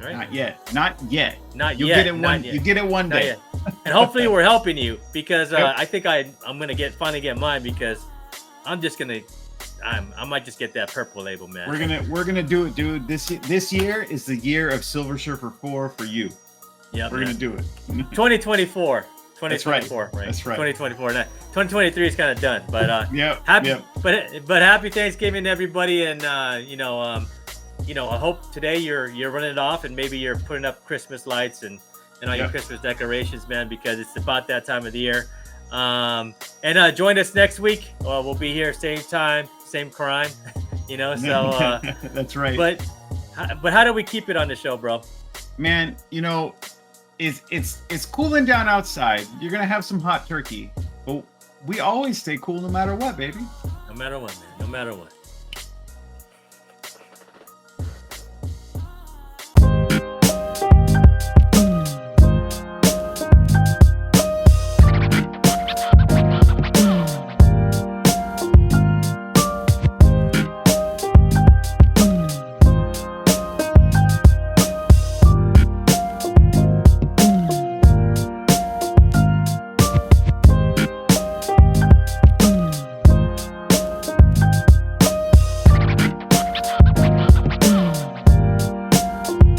Right? Not yet. You'll get it one day. And hopefully we're helping you, because I think I'm gonna finally get mine, because I'm just gonna I might just get that purple label, man. We're gonna do it, dude. This year is the year of Silver Surfer 4 for you. Yeah, we're gonna do it. 2024. 2024, right? That's right. 2024. Now, 2023 is kind of done, but But happy Thanksgiving to everybody, and I hope today you're running it off, and maybe you're putting up Christmas lights and all your Christmas decorations, man, because it's about that time of the year. And join us next week. We'll be here same time, same crime. So that's right. But how do we keep it on the show, bro? Man, it's cooling down outside. You're gonna have some hot turkey, but we always stay cool no matter what, baby. No matter what, man. No matter what.